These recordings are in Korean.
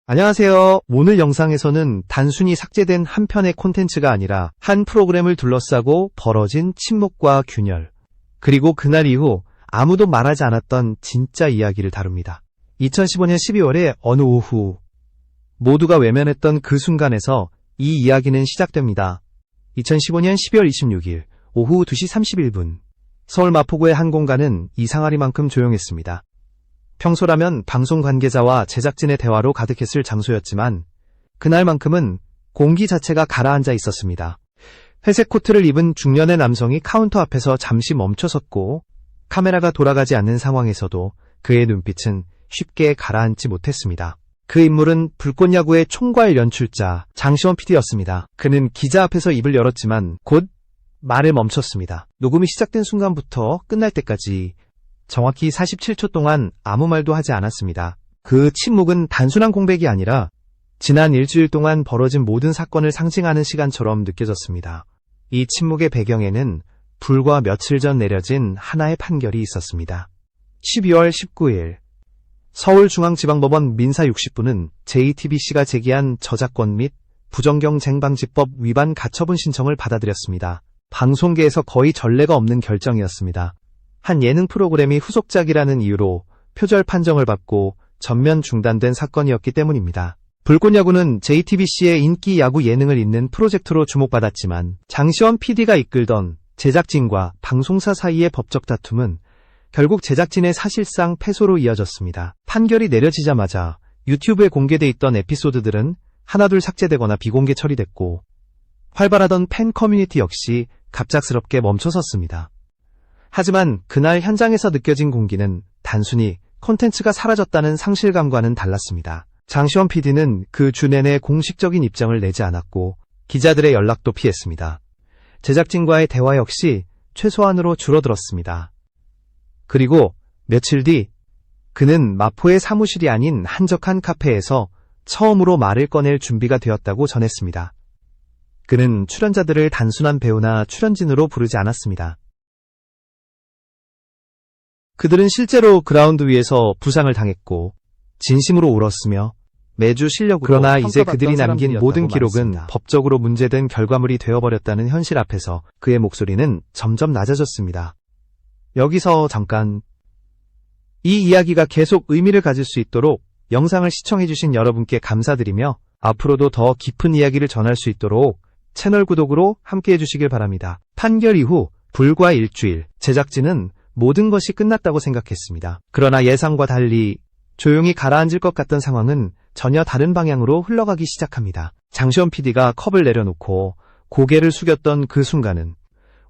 안녕하세요. 오늘 영상에서는 단순히 삭제된 한 편의 콘텐츠가 아니라 한 프로그램을 둘러싸고 벌어진 침묵과 균열, 그리고 그날 이후 아무도 말하지 않았던 진짜 이야기를 다룹니다. 2015년 12월에 어느 오후, 모두가 외면했던 그 순간에서 이 이야기는 시작됩니다. 2015년 12월 26일 오후 2시 31분, 서울 마포구의 한 공간은 이상하리만큼 조용했습니다. 평소라면 방송 관계자와 제작진의 대화로 가득했을 장소였지만 그날만큼은 공기 자체가 가라앉아 있었습니다. 회색 코트를 입은 중년의 남성이 카운터 앞에서 잠시 멈춰섰고 카메라가 돌아가지 않는 상황에서도 그의 눈빛은 쉽게 가라앉지 못했습니다. 그 인물은 불꽃야구의 총괄 연출자 장시원 PD였습니다. 그는 기자 앞에서 입을 열었지만 곧 말을 멈췄습니다. 녹음이 시작된 순간부터 끝날 때까지 정확히 47초 동안 아무 말도 하지 않았습니다. 그 침묵은 단순한 공백이 아니라 지난 일주일 동안 벌어진 모든 사건을 상징하는 시간처럼 느껴졌습니다. 이 침묵의 배경에는 불과 며칠 전 내려진 하나의 판결이 있었습니다. 12월 19일 서울중앙지방법원 민사 60부는 JTBC가 제기한 저작권 및 부정경쟁방지법 위반 가처분 신청을 받아들였습니다. 방송계에서 거의 전례가 없는 결정이었습니다. 한 예능 프로그램이 후속작이라는 이유로 표절 판정을 받고 전면 중단된 사건이었기 때문입니다. 불꽃야구는 JTBC의 인기 야구 예능을 잇는 프로젝트로 주목받았지만 장시원 PD가 이끌던 제작진과 방송사 사이의 법적 다툼은 결국 제작진의 사실상 패소로 이어졌습니다. 판결이 내려지자마자 유튜브에 공개돼 있던 에피소드들은 하나둘 삭제되거나 비공개 처리됐고 활발하던 팬 커뮤니티 역시 갑작스럽게 멈춰섰습니다. 하지만 그날 현장에서 느껴진 공기는 단순히 콘텐츠가 사라졌다는 상실감과는 달랐습니다. 장시원 PD는 그 주 내내 공식적인 입장을 내지 않았고 기자들의 연락도 피했습니다. 제작진과의 대화 역시 최소한으로 줄어들었습니다. 그리고 며칠 뒤 그는 마포의 사무실이 아닌 한적한 카페에서 처음으로 말을 꺼낼 준비가 되었다고 전했습니다. 그는 출연자들을 단순한 배우나 출연진으로 부르지 않았습니다. 그들은 실제로 그라운드 위에서 부상을 당했고 진심으로 울었으며 매주 실력으로 그러나 이제 그들이 남긴 모든 기록은 말했습니다. 법적으로 문제된 결과물이 되어버렸다는 현실 앞에서 그의 목소리는 점점 낮아졌습니다. 여기서 잠깐, 이 이야기가 계속 의미를 가질 수 있도록 영상을 시청해주신 여러분께 감사드리며 앞으로도 더 깊은 이야기를 전할 수 있도록 채널 구독으로 함께해 주시길 바랍니다. 판결 이후 불과 일주일, 제작진은 모든 것이 끝났다고 생각했습니다. 그러나 예상과 달리 조용히 가라앉을 것 같던 상황은 전혀 다른 방향으로 흘러가기 시작합니다. 장시원 PD가 컵을 내려놓고 고개를 숙였던 그 순간은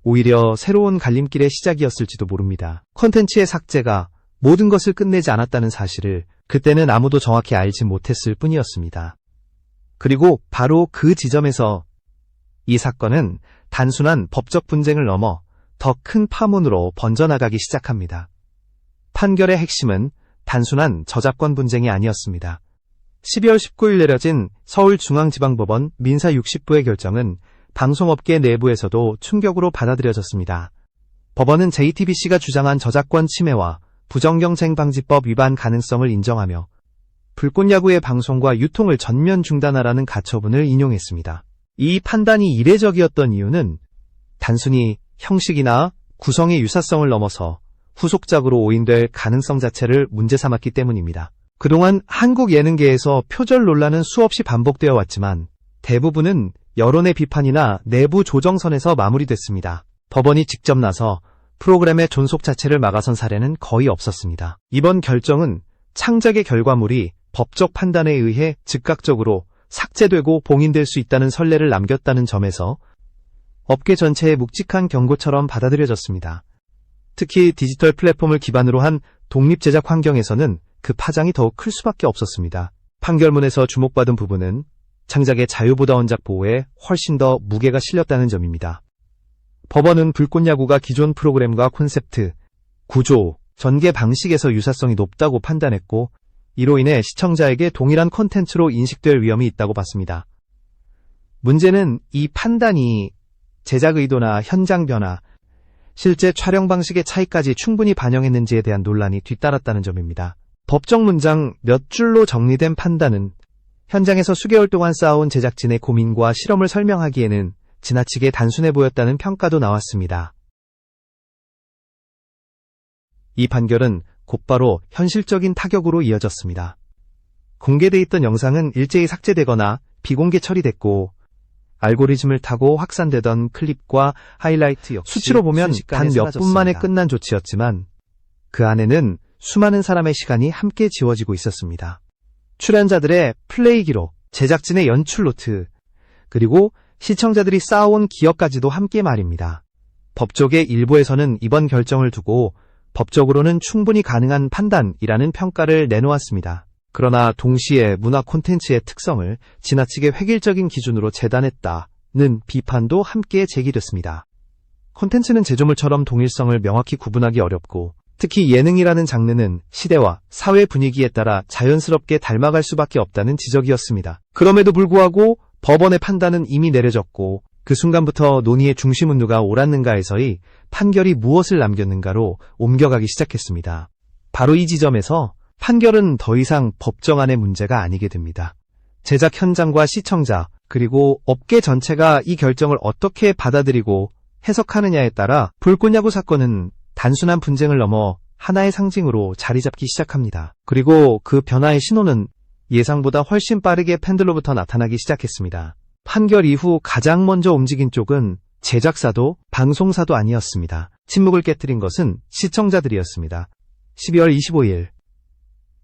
오히려 새로운 갈림길의 시작이었을지도 모릅니다. 콘텐츠의 삭제가 모든 것을 끝내지 않았다는 사실을 그때는 아무도 정확히 알지 못했을 뿐이었습니다. 그리고 바로 그 지점에서 이 사건은 단순한 법적 분쟁을 넘어 더 큰 파문으로 번져나가기 시작합니다. 판결의 핵심은 단순한 저작권 분쟁이 아니었습니다. 12월 19일 내려진 서울중앙지방법원 민사 60부의 결정은 방송업계 내부에서도 충격으로 받아들여졌습니다. 법원은 JTBC가 주장한 저작권 침해와 부정경쟁방지법 위반 가능성을 인정하며 불꽃야구의 방송과 유통을 전면 중단하라는 가처분을 인용했습니다. 이 판단이 이례적이었던 이유는 단순히 형식이나 구성의 유사성을 넘어서 후속작으로 오인될 가능성 자체를 문제 삼았기 때문입니다. 그동안 한국 예능계에서 표절 논란은 수없이 반복되어 왔지만 대부분은 여론의 비판이나 내부 조정선에서 마무리됐습니다. 법원이 직접 나서 프로그램의 존속 자체를 막아선 사례는 거의 없었습니다. 이번 결정은 창작의 결과물이 법적 판단에 의해 즉각적으로 삭제되고 봉인될 수 있다는 선례를 남겼다는 점에서 업계 전체의 묵직한 경고처럼 받아들여졌습니다. 특히 디지털 플랫폼을 기반으로 한 독립 제작 환경에서는 그 파장이 더욱 클 수밖에 없었습니다. 판결문에서 주목받은 부분은 창작의 자유보다 원작 보호에 훨씬 더 무게가 실렸다는 점입니다. 법원은 불꽃야구가 기존 프로그램과 콘셉트, 구조, 전개 방식에서 유사성이 높다고 판단했고 이로 인해 시청자에게 동일한 콘텐츠로 인식될 위험이 있다고 봤습니다. 문제는 이 판단이 제작 의도나 현장 변화, 실제 촬영 방식의 차이까지 충분히 반영했는지에 대한 논란이 뒤따랐다는 점입니다. 법정 문장 몇 줄로 정리된 판단은 현장에서 수개월 동안 쌓아온 제작진의 고민과 실험을 설명하기에는 지나치게 단순해 보였다는 평가도 나왔습니다. 이 판결은 곧바로 현실적인 타격으로 이어졌습니다. 공개돼 있던 영상은 일제히 삭제되거나 비공개 처리됐고, 알고리즘을 타고 확산되던 클립과 하이라이트 역시 수치로 보면 단 몇 분 만에 끝난 조치였지만 그 안에는 수많은 사람의 시간이 함께 지워지고 있었습니다. 출연자들의 플레이 기록, 제작진의 연출 노트, 그리고 시청자들이 쌓아온 기억까지도 함께 말입니다. 법조계 일부에서는 이번 결정을 두고 법적으로는 충분히 가능한 판단이라는 평가를 내놓았습니다. 그러나 동시에 문화 콘텐츠의 특성을 지나치게 획일적인 기준으로 재단했다는 비판도 함께 제기됐습니다. 콘텐츠는 제조물처럼 동일성을 명확히 구분하기 어렵고, 특히 예능이라는 장르는 시대와 사회 분위기에 따라 자연스럽게 닮아갈 수밖에 없다는 지적이었습니다. 그럼에도 불구하고 법원의 판단은 이미 내려졌고, 그 순간부터 논의의 중심은 누가 옳았는가에서의 판결이 무엇을 남겼는가로 옮겨가기 시작했습니다. 바로 이 지점에서 판결은 더 이상 법정안의 문제가 아니게 됩니다. 제작 현장과 시청자, 그리고 업계 전체가 이 결정을 어떻게 받아들이고 해석하느냐에 따라 불꽃야구 사건은 단순한 분쟁을 넘어 하나의 상징으로 자리 잡기 시작합니다. 그리고 그 변화의 신호는 예상보다 훨씬 빠르게 팬들로부터 나타나기 시작했습니다. 판결 이후 가장 먼저 움직인 쪽은 제작사도 방송사도 아니었습니다. 침묵을 깨뜨린 것은 시청자들이었습니다. 12월 25일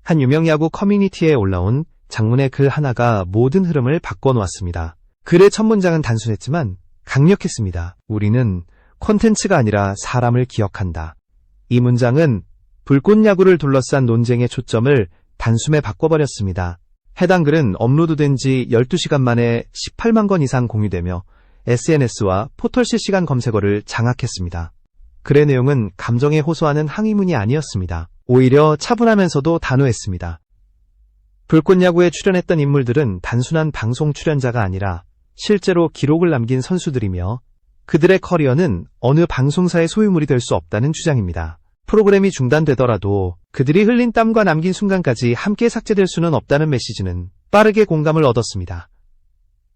한 유명 야구 커뮤니티에 올라온 장문의 글 하나가 모든 흐름을 바꿔놓았습니다. 글의 첫 문장은 단순했지만 강력했습니다. 우리는 콘텐츠가 아니라 사람을 기억한다. 이 문장은 불꽃야구를 둘러싼 논쟁의 초점을 단숨에 바꿔버렸습니다. 해당 글은 업로드된 지 12시간 만에 18만 건 이상 공유되며 SNS와 포털 실시간 검색어를 장악했습니다. 글의 내용은 감정에 호소하는 항의문이 아니었습니다. 오히려 차분하면서도 단호했습니다. 불꽃야구에 출연했던 인물들은 단순한 방송 출연자가 아니라 실제로 기록을 남긴 선수들이며 그들의 커리어는 어느 방송사의 소유물이 될 수 없다는 주장입니다. 프로그램이 중단되더라도 그들이 흘린 땀과 남긴 순간까지 함께 삭제될 수는 없다는 메시지는 빠르게 공감을 얻었습니다.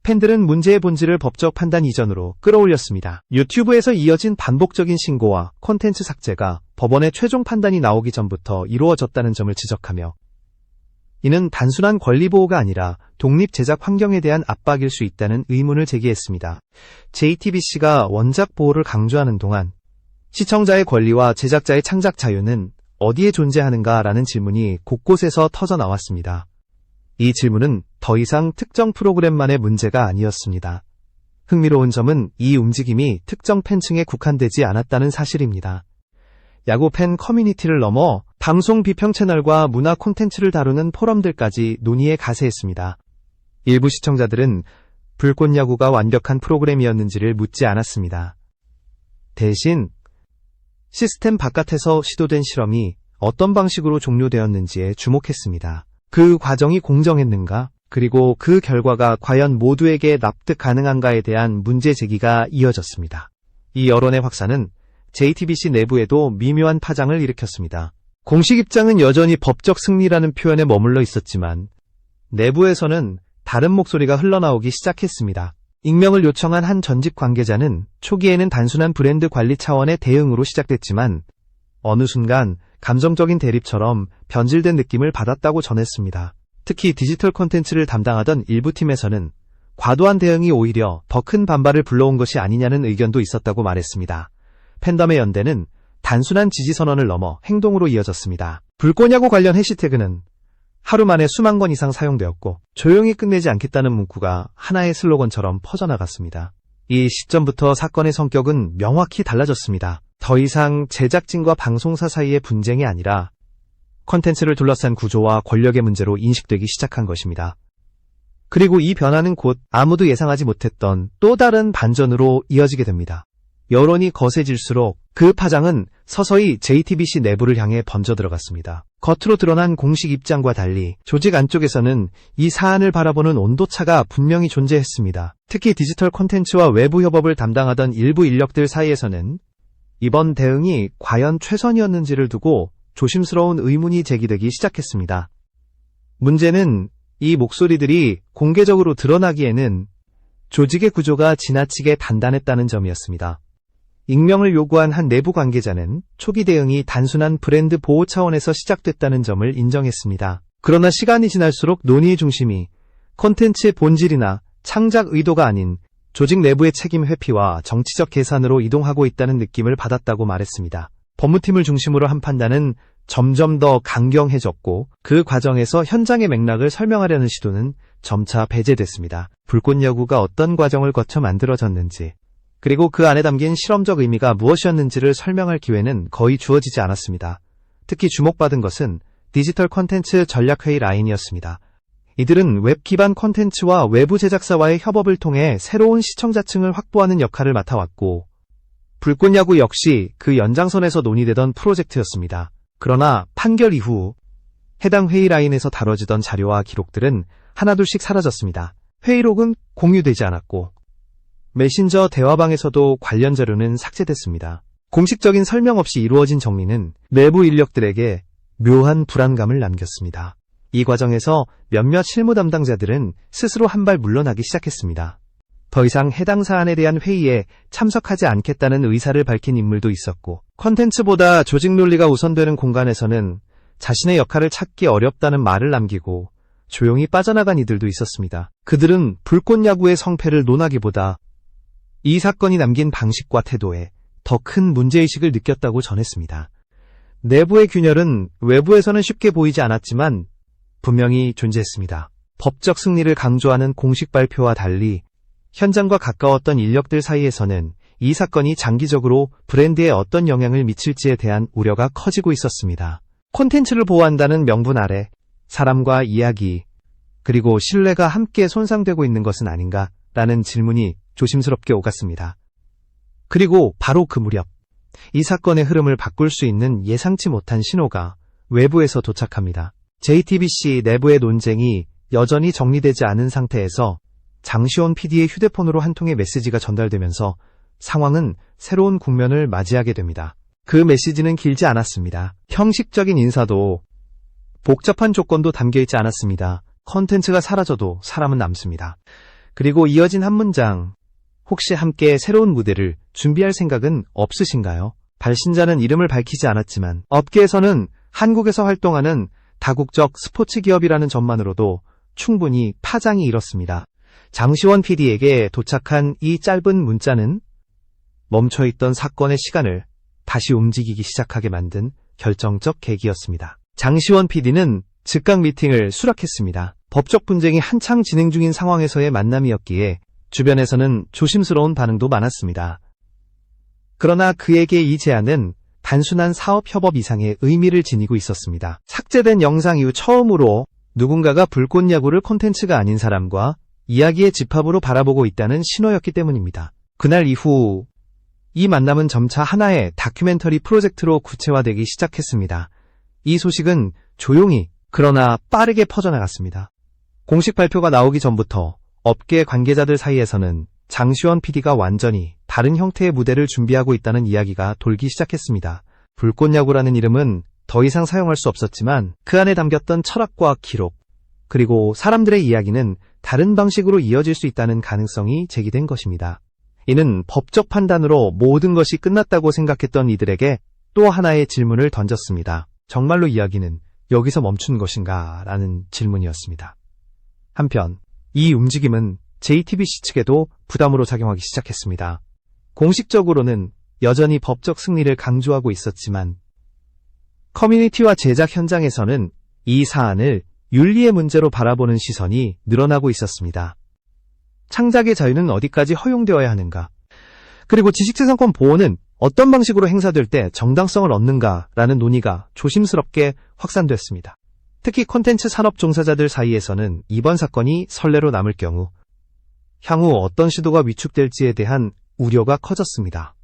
팬들은 문제의 본질을 법적 판단 이전으로 끌어올렸습니다. 유튜브에서 이어진 반복적인 신고와 콘텐츠 삭제가 법원의 최종 판단이 나오기 전부터 이루어졌다는 점을 지적하며 이는 단순한 권리 보호가 아니라 독립 제작 환경에 대한 압박일 수 있다는 의문을 제기했습니다. JTBC가 원작 보호를 강조하는 동안 시청자의 권리와 제작자의 창작 자유는 어디에 존재하는가라는 질문이 곳곳에서 터져 나왔습니다. 이 질문은 더 이상 특정 프로그램만의 문제가 아니었습니다. 흥미로운 점은 이 움직임이 특정 팬층에 국한되지 않았다는 사실입니다. 야구 팬 커뮤니티를 넘어 방송 비평 채널과 문화 콘텐츠를 다루는 포럼들까지 논의에 가세했습니다. 일부 시청자들은 불꽃야구가 완벽한 프로그램이었는지를 묻지 않았습니다. 대신 시스템 바깥에서 시도된 실험이 어떤 방식으로 종료되었는지에 주목했습니다. 그 과정이 공정했는가? 그리고 그 결과가 과연 모두에게 납득 가능한가에 대한 문제 제기가 이어졌습니다. 이 여론의 확산은 JTBC 내부에도 미묘한 파장을 일으켰습니다. 공식 입장은 여전히 법적 승리라는 표현에 머물러 있었지만 내부에서는 다른 목소리가 흘러나오기 시작했습니다. 익명을 요청한 한 전직 관계자는 초기에는 단순한 브랜드 관리 차원의 대응으로 시작됐지만 어느 순간 감정적인 대립처럼 변질된 느낌을 받았다고 전했습니다. 특히 디지털 콘텐츠를 담당하던 일부 팀에서는 과도한 대응이 오히려 더 큰 반발을 불러온 것이 아니냐는 의견도 있었다고 말했습니다. 팬덤의 연대는 단순한 지지 선언을 넘어 행동으로 이어졌습니다. 불꽃야구 관련 해시태그는 하루 만에 수만 건 이상 사용되었고 조용히 끝내지 않겠다는 문구가 하나의 슬로건처럼 퍼져나갔습니다. 이 시점부터 사건의 성격은 명확히 달라졌습니다. 더 이상 제작진과 방송사 사이의 분쟁이 아니라 콘텐츠를 둘러싼 구조와 권력의 문제로 인식되기 시작한 것입니다. 그리고 이 변화는 곧 아무도 예상하지 못했던 또 다른 반전으로 이어지게 됩니다. 여론이 거세질수록 그 파장은 서서히 JTBC 내부를 향해 번져 들어갔습니다. 겉으로 드러난 공식 입장과 달리 조직 안쪽에서는 이 사안을 바라보는 온도차가 분명히 존재했습니다. 특히 디지털 콘텐츠와 외부 협업을 담당하던 일부 인력들 사이에서는 이번 대응이 과연 최선이었는지를 두고 조심스러운 의문이 제기되기 시작했습니다. 문제는 이 목소리들이 공개적으로 드러나기에는 조직의 구조가 지나치게 단단했다는 점이었습니다. 익명을 요구한 한 내부 관계자는 초기 대응이 단순한 브랜드 보호 차원에서 시작됐다는 점을 인정했습니다. 그러나 시간이 지날수록 논의의 중심이 콘텐츠의 본질이나 창작 의도가 아닌 조직 내부의 책임 회피와 정치적 계산으로 이동하고 있다는 느낌을 받았다고 말했습니다. 법무팀을 중심으로 한 판단은 점점 더 강경해졌고 그 과정에서 현장의 맥락을 설명하려는 시도는 점차 배제됐습니다. 불꽃야구가 어떤 과정을 거쳐 만들어졌는지 그리고 그 안에 담긴 실험적 의미가 무엇이었는지를 설명할 기회는 거의 주어지지 않았습니다. 특히 주목받은 것은 디지털 콘텐츠 전략회의 라인이었습니다. 이들은 웹 기반 콘텐츠와 외부 제작사와의 협업을 통해 새로운 시청자층을 확보하는 역할을 맡아왔고 불꽃야구 역시 그 연장선에서 논의되던 프로젝트였습니다. 그러나 판결 이후 해당 회의 라인에서 다뤄지던 자료와 기록들은 하나둘씩 사라졌습니다. 회의록은 공유되지 않았고 메신저 대화방에서도 관련 자료는 삭제됐습니다. 공식적인 설명 없이 이루어진 정리는 내부 인력들에게 묘한 불안감을 남겼습니다. 이 과정에서 몇몇 실무 담당자들은 스스로 한 발 물러나기 시작했습니다. 더 이상 해당 사안에 대한 회의에 참석하지 않겠다는 의사를 밝힌 인물도 있었고 콘텐츠보다 조직 논리가 우선되는 공간에서는 자신의 역할을 찾기 어렵다는 말을 남기고 조용히 빠져나간 이들도 있었습니다. 그들은 불꽃야구의 성패를 논하기보다 이 사건이 남긴 방식과 태도에 더 큰 문제의식을 느꼈다고 전했습니다. 내부의 균열은 외부에서는 쉽게 보이지 않았지만 분명히 존재했습니다. 법적 승리를 강조하는 공식 발표와 달리 현장과 가까웠던 인력들 사이에서는 이 사건이 장기적으로 브랜드에 어떤 영향을 미칠지에 대한 우려가 커지고 있었습니다. 콘텐츠를 보호한다는 명분 아래 사람과 이야기 그리고 신뢰가 함께 손상되고 있는 것은 아닌가라는 질문이 조심스럽게 오갔습니다. 그리고 바로 그 무렵 이 사건의 흐름을 바꿀 수 있는 예상치 못한 신호가 외부에서 도착합니다. JTBC 내부의 논쟁이 여전히 정리되지 않은 상태에서 장시원 PD의 휴대폰으로 한 통의 메시지가 전달되면서 상황은 새로운 국면을 맞이하게 됩니다. 그 메시지는 길지 않았습니다. 형식적인 인사도 복잡한 조건도 담겨있지 않았습니다. 컨텐츠가 사라져도 사람은 남습니다. 그리고 이어진 한 문장, 혹시 함께 새로운 무대를 준비할 생각은 없으신가요? 발신자는 이름을 밝히지 않았지만 업계에서는 한국에서 활동하는 다국적 스포츠 기업이라는 점만으로도 충분히 파장이 일었습니다. 장시원 PD에게 도착한 이 짧은 문자는 멈춰있던 사건의 시간을 다시 움직이기 시작하게 만든 결정적 계기였습니다. 장시원 PD는 즉각 미팅을 수락했습니다. 법적 분쟁이 한창 진행 중인 상황에서의 만남이었기에 주변에서는 조심스러운 반응도 많았습니다. 그러나 그에게 이 제안은 단순한 사업협업 이상의 의미를 지니고 있었습니다. 삭제된 영상 이후 처음으로 누군가가 불꽃야구를 콘텐츠가 아닌 사람과 이야기의 집합으로 바라보고 있다는 신호였기 때문입니다. 그날 이후 이 만남은 점차 하나의 다큐멘터리 프로젝트로 구체화되기 시작했습니다. 이 소식은 조용히 그러나 빠르게 퍼져나갔습니다. 공식 발표가 나오기 전부터 업계 관계자들 사이에서는 장시원 PD가 완전히 다른 형태의 무대를 준비하고 있다는 이야기가 돌기 시작했습니다. 불꽃야구라는 이름은 더 이상 사용할 수 없었지만 그 안에 담겼던 철학과 기록, 그리고 사람들의 이야기는 다른 방식으로 이어질 수 있다는 가능성이 제기된 것입니다. 이는 법적 판단으로 모든 것이 끝났다고 생각했던 이들에게 또 하나의 질문을 던졌습니다. 정말로 이야기는 여기서 멈춘 것인가? 라는 질문이었습니다. 한편 이 움직임은 JTBC 측에도 부담으로 작용하기 시작했습니다. 공식적으로는 여전히 법적 승리를 강조하고 있었지만 커뮤니티와 제작 현장에서는 이 사안을 윤리의 문제로 바라보는 시선이 늘어나고 있었습니다. 창작의 자유는 어디까지 허용되어야 하는가? 그리고 지식재산권 보호는 어떤 방식으로 행사될 때 정당성을 얻는가라는 논의가 조심스럽게 확산됐습니다. 특히 콘텐츠 산업 종사자들 사이에서는 이번 사건이 선례로 남을 경우 향후 어떤 시도가 위축될지에 대한 우려가 커졌습니다.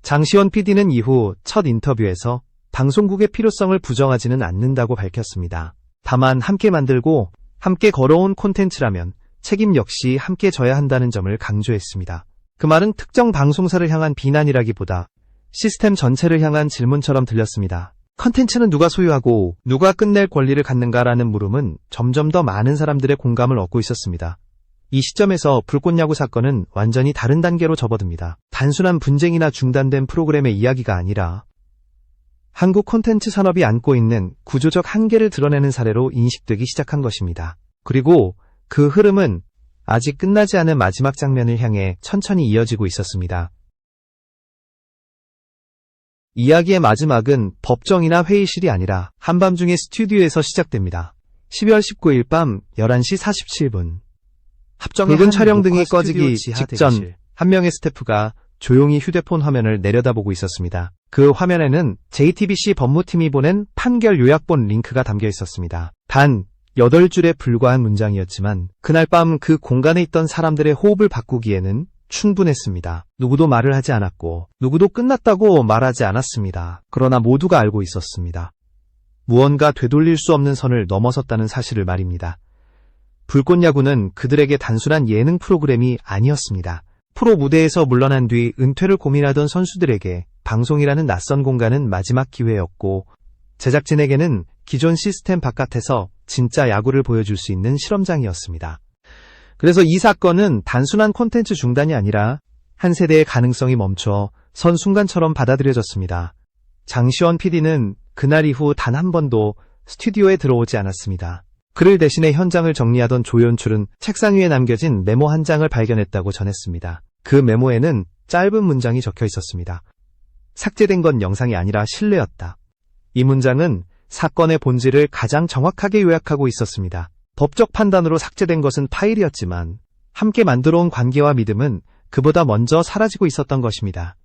장시원 PD는 이후 첫 인터뷰에서 방송국의 필요성을 부정하지는 않는다고 밝혔습니다. 다만 함께 만들고 함께 걸어온 콘텐츠라면 책임 역시 함께 져야 한다는 점을 강조했습니다. 그 말은 특정 방송사를 향한 비난이라기보다 시스템 전체를 향한 질문처럼 들렸습니다. 컨텐츠는 누가 소유하고 누가 끝낼 권리를 갖는가라는 물음은 점점 더 많은 사람들의 공감을 얻고 있었습니다. 이 시점에서 불꽃야구 사건은 완전히 다른 단계로 접어듭니다. 단순한 분쟁이나 중단된 프로그램의 이야기가 아니라 한국 콘텐츠 산업이 안고 있는 구조적 한계를 드러내는 사례로 인식되기 시작한 것입니다. 그리고 그 흐름은 아직 끝나지 않은 마지막 장면을 향해 천천히 이어지고 있었습니다. 이야기의 마지막은 법정이나 회의실이 아니라 한밤중에 스튜디오에서 시작됩니다. 12월 19일 밤 11시 47분. 붉은 촬영 등이 꺼지기 직전 한 명의 스태프가 조용히 휴대폰 화면을 내려다보고 있었습니다. 그 화면에는 JTBC 법무팀이 보낸 판결 요약본 링크가 담겨 있었습니다. 단 8줄에 불과한 문장이었지만 그날 밤 그 공간에 있던 사람들의 호흡을 바꾸기에는 충분했습니다. 누구도 말을 하지 않았고 누구도 끝났다고 말하지 않았습니다. 그러나 모두가 알고 있었습니다. 무언가 되돌릴 수 없는 선을 넘어섰다는 사실을 말입니다. 불꽃야구는 그들에게 단순한 예능 프로그램이 아니었습니다. 프로 무대에서 물러난 뒤 은퇴를 고민하던 선수들에게 방송이라는 낯선 공간은 마지막 기회였고, 제작진에게는 기존 시스템 바깥에서 진짜 야구를 보여줄 수 있는 실험장이었습니다. 그래서 이 사건은 단순한 콘텐츠 중단이 아니라 한 세대의 가능성이 멈춰 선 순간처럼 받아들여졌습니다. 장시원 PD는 그날 이후 단 한 번도 스튜디오에 들어오지 않았습니다. 그를 대신해 현장을 정리하던 조연출은 책상 위에 남겨진 메모 한 장을 발견했다고 전했습니다. 그 메모에는 짧은 문장이 적혀 있었습니다. 삭제된 건 영상이 아니라 신뢰였다. 이 문장은 사건의 본질을 가장 정확하게 요약하고 있었습니다. 법적 판단으로 삭제된 것은 파일이었지만 함께 만들어온 관계와 믿음은 그보다 먼저 사라지고 있었던 것입니다.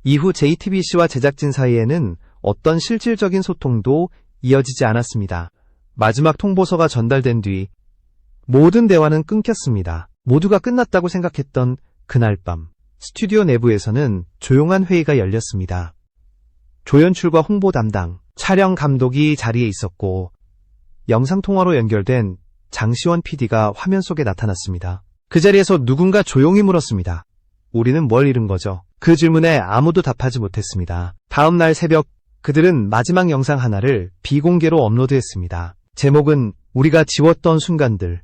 이후 JTBC와 제작진 사이에는 어떤 실질적인 소통도 이어지지 않았습니다. 마지막 통보서가 전달된 뒤 모든 대화는 끊겼습니다. 모두가 끝났다고 생각했던 그날 밤, 스튜디오 내부에서는 조용한 회의가 열렸습니다. 조연출과 홍보 담당, 촬영 감독이 자리에 있었고 영상통화로 연결된 장시원 PD가 화면 속에 나타났습니다. 그 자리에서 누군가 조용히 물었습니다. 우리는 뭘 잃은 거죠? 그 질문에 아무도 답하지 못했습니다. 다음 날 새벽, 그들은 마지막 영상 하나를 비공개로 업로드했습니다. 제목은 우리가 지웠던 순간들.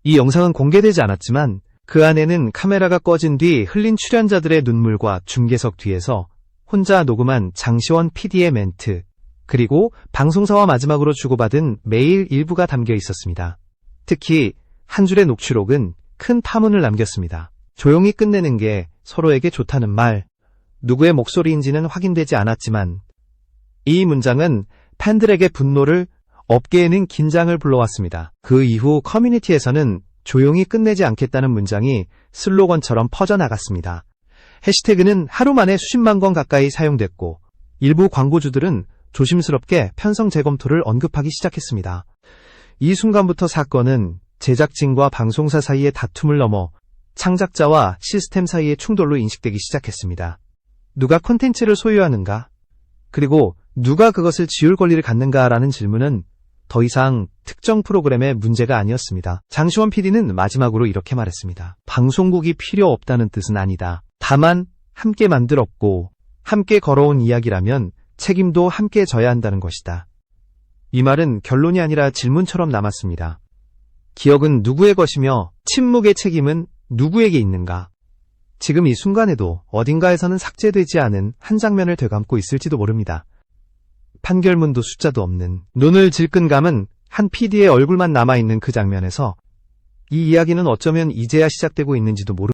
이 영상은 공개되지 않았지만 그 안에는 카메라가 꺼진 뒤 흘린 출연자들의 눈물과 중계석 뒤에서 혼자 녹음한 장시원 PD의 멘트, 그리고 방송사와 마지막으로 주고받은 메일 일부가 담겨 있었습니다. 특히 한 줄의 녹취록은 큰 파문을 남겼습니다. 조용히 끝내는 게 서로에게 좋다는 말, 누구의 목소리인지는 확인되지 않았지만 이 문장은 팬들에게 분노를, 업계에는 긴장을 불러왔습니다. 그 이후 커뮤니티에서는 조용히 끝내지 않겠다는 문장이 슬로건처럼 퍼져나갔습니다. 해시태그는 하루 만에 수십만 건 가까이 사용됐고 일부 광고주들은 조심스럽게 편성 재검토를 언급하기 시작했습니다. 이 순간부터 사건은 제작진과 방송사 사이의 다툼을 넘어 창작자와 시스템 사이의 충돌로 인식되기 시작했습니다. 누가 콘텐츠를 소유하는가? 그리고 누가 그것을 지울 권리를 갖는가라는 질문은 더 이상 특정 프로그램의 문제가 아니었습니다. 장시원 PD는 마지막으로 이렇게 말했습니다. 방송국이 필요 없다는 뜻은 아니다. 다만 함께 만들었고 함께 걸어온 이야기라면 책임도 함께 져야 한다는 것이다. 이 말은 결론이 아니라 질문처럼 남았습니다. 기억은 누구의 것이며 침묵의 책임은 누구에게 있는가? 지금 이 순간에도 어딘가에서는 삭제되지 않은 한 장면을 되감고 있을지도 모릅니다. 판결문도 숫자도 없는, 눈을 질끈 감은 한 PD의 얼굴만 남아있는 그 장면에서 이 이야기는 어쩌면 이제야 시작되고 있는지도 모릅니다.